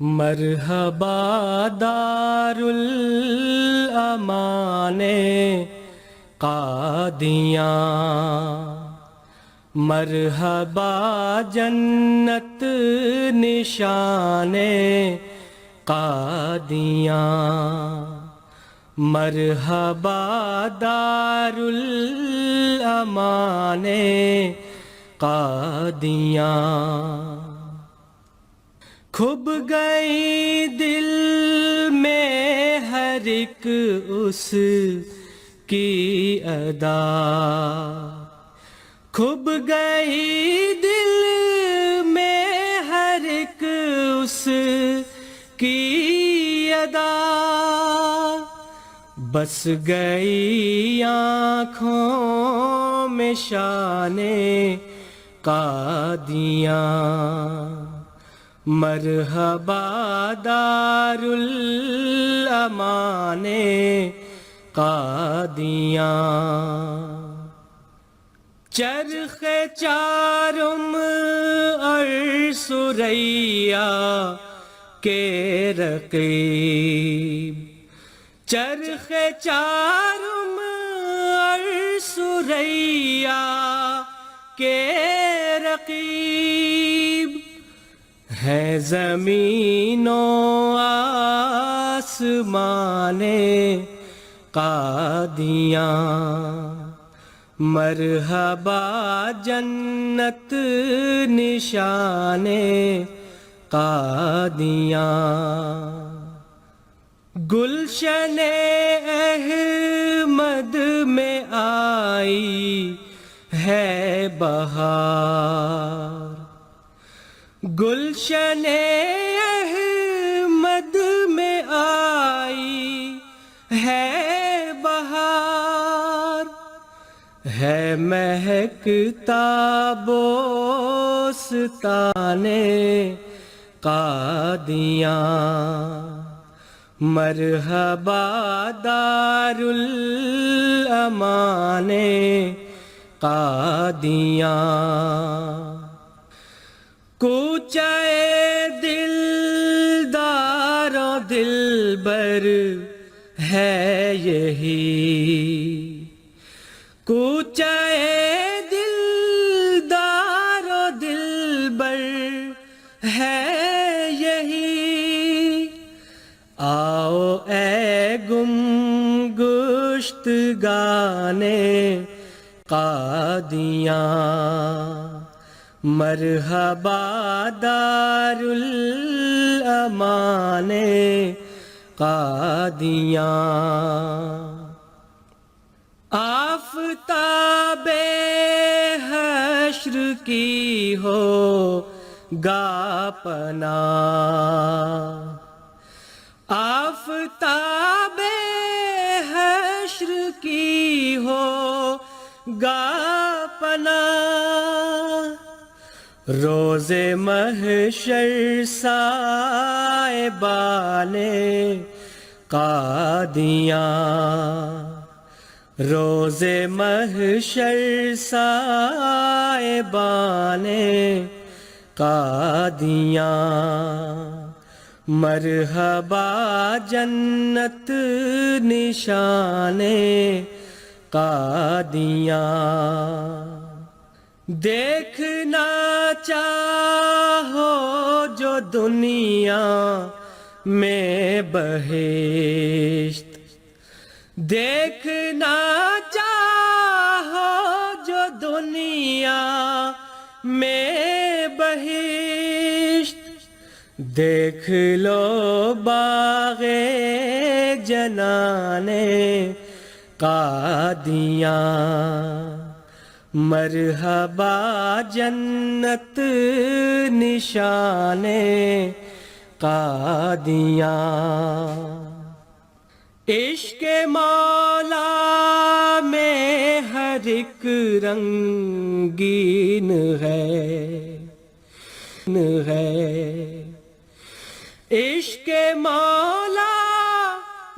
مرحبا دار الامان قادیاں، مرحبا جنت نشان قادیاں، مرحبا دار الامان قادیاں۔ کھب گئی دل میں ہر ایک اس کی ادا، کھب گئی دل میں ہر ایک اس کی ادا، بس گئی آنکھوں میں شان قادیاں، مرحبا دار الامان قادیاں۔ چرخ چارم اور ثریا کے رقیب، چرخ چارم اور ثریا کے رقیب، ہے زمین و آسمان قادیاں، مرحبا جنت نشان قادیاں۔ گلشن احمد میں آئی ہے بہار، گلشن احمد میں آئی ہے بہار، ہے مہکتا بوستان قادیاں، مرحبا دار الامان قادیاں۔ کوچہ دلدار و دلبر ہے یہی، کوچہ دلدار و دلبر ہے یہی، آؤ اے گم گشتگان قادیاں، مرحبا دار الامان قادیاں۔ آفتاب حشر کی ہو گا پناہ، آفتاب حشر کی ہو گا پناہ، روز محشر سائبان قادیاں، روز محشر سائبان قادیاں، مرحبا جنت نشان قادیاں۔ دیکھنا چاہو جو دنیا میں بہشت، دیکھنا چاہو جو دنیا میں بہشت، دیکھ لو باغ جنان قادیاں، مرحبا جنت نشان قادیاں۔ عشق مولا میں ہر ایک رنگین ہے، عشق مولا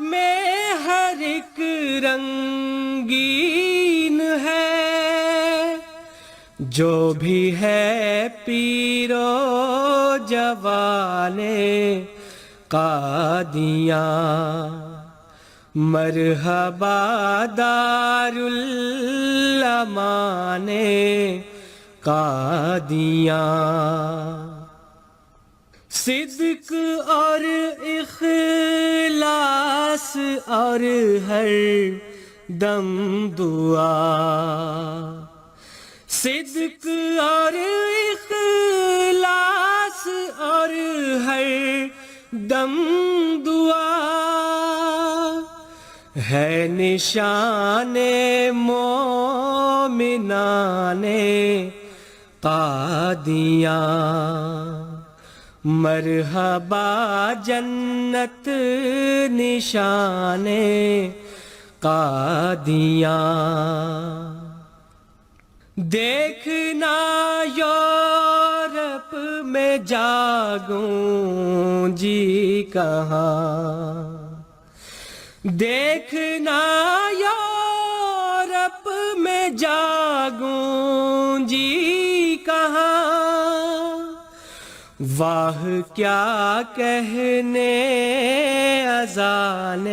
میں ہر ایک رنگین ہے، جو بھی ہے پیر و جوان قادیاں، مرحبا دارالامان قادیاں، صدق اور اخلاص اور ہر دم دعا، صدق اور اخلاص اور ہر دم دعا ہے نشان مومنان قادیاں، مرحبا جنت نشان قادیاں، دیکھنا یورپ میں جاگوں جی کہاں، دیکھنا یورپ میں جاگوں جی کہاں، واہ کیا کہنے اذان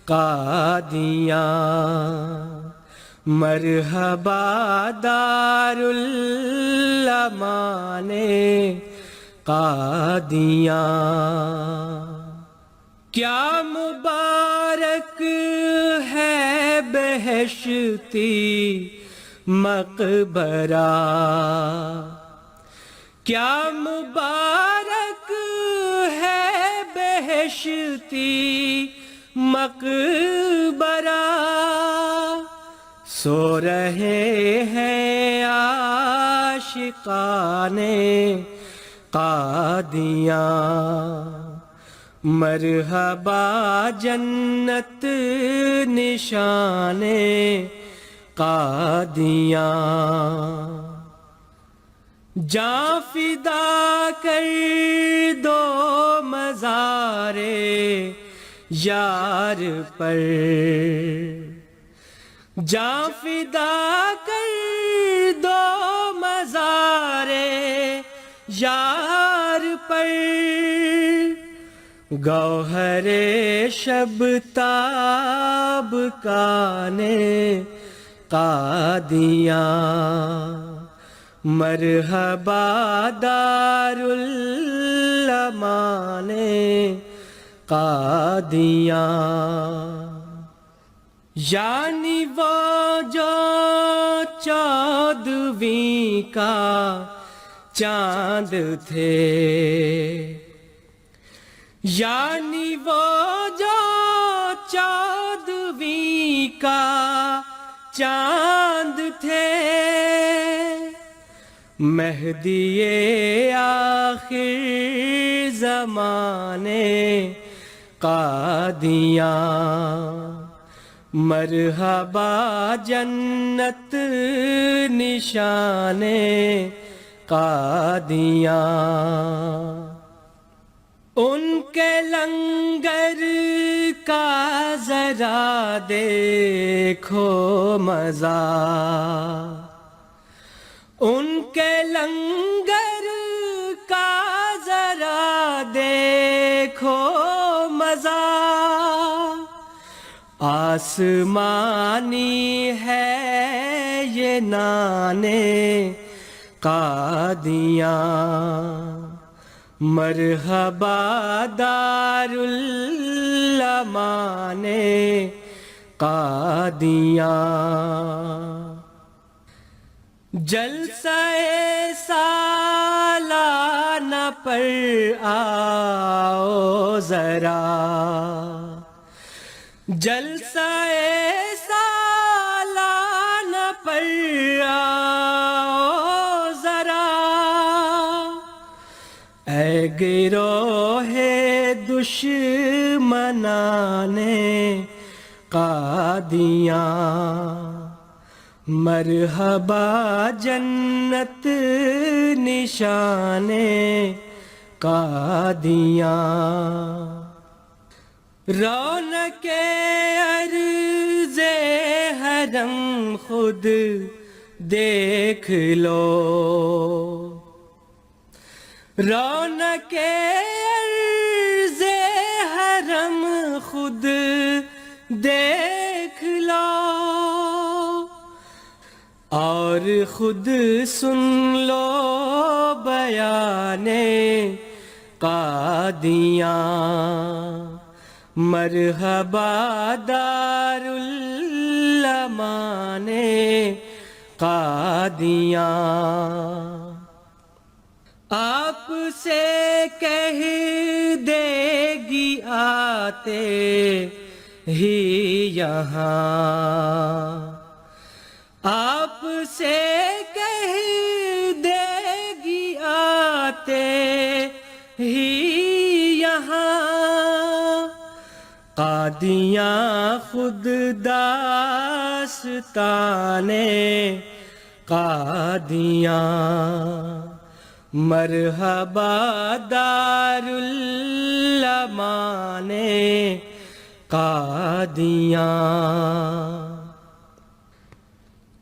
قادیاں، مرحبا دارالامان قادیاں، کیا مبارک ہے بہشتی مقبرہ، کیا مبارک ہے بہشتی مقبرہ، سو رہے ہیں عاشقان قادیاں، مرحبا جنت نشان قادیاں، جاں فدا کر دو مزار یار پر، جاں فدا کر دو مزار یار پر، گوہر شب تاب کان قادیاں، مرحبا دارالامان قادیاں، یعنی وہ جو 14ویں کا چاند تھے، یعنی وہ جو 14ویں کا چاند تھے، مہدی آخر زمانے قادیاں، مرحبا جنت نشان قادیاں، ان کے لنگر کا ذرا دیکھو مزہ، ان کے لنگر کا ذرا دیکھو مزہ، آسمانی ہے یہ نان قادیاں، مرحبا دارالامان قادیاں، جلسہ سالانہ پر آؤ ذرا، جلسہ سالانہ پر آؤ ذرا، اے گروہ دشمنان قادیاں، مرحبا جنت نشان قادیاں، رونق عرض حرم خود دیکھ لو، رونق عرض دیکھ لو اور خود سن لو بیانے قادیاں مرحبا دار الامان قادیاں آپ سے کہہ دے گی آتے ہی یہاں آپ سے کہہ دے گی آتے ہی یہاں قادیاں خود داستانے قادیاں مرحبا دار الامان قادیاں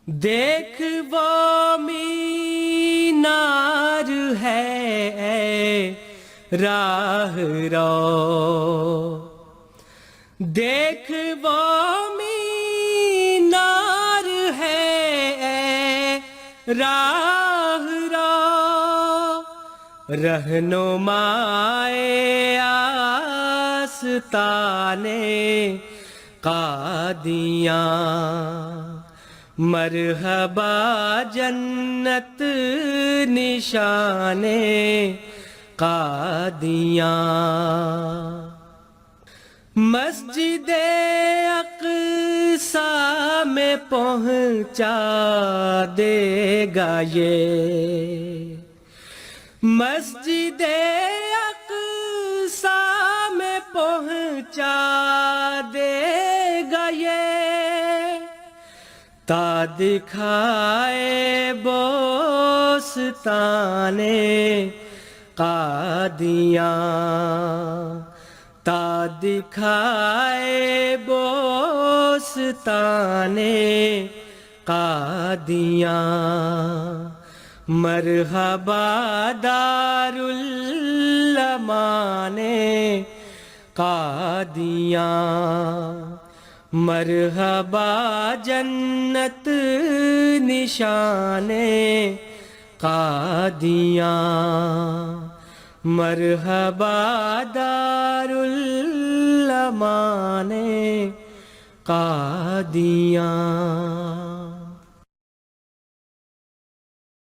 دیکھ وہ مینار ہے اے راہ رو دیکھ وہ مینار ہے اے راہ رو رہنمائے آستانے قادیاں مرحبا جنت نشانے قادیاں مسجد اقصی میں پہنچا دے گا یہ مسجد اقصی میں پہنچا دے گا یہ تا دکھائے بوستانے قادیاں تا دکھائے بوستانے قادیاں مرحبا دار الامان قادیاں مرحبا جنت نشانے قادیاں مرحبا دار الامان قادیاں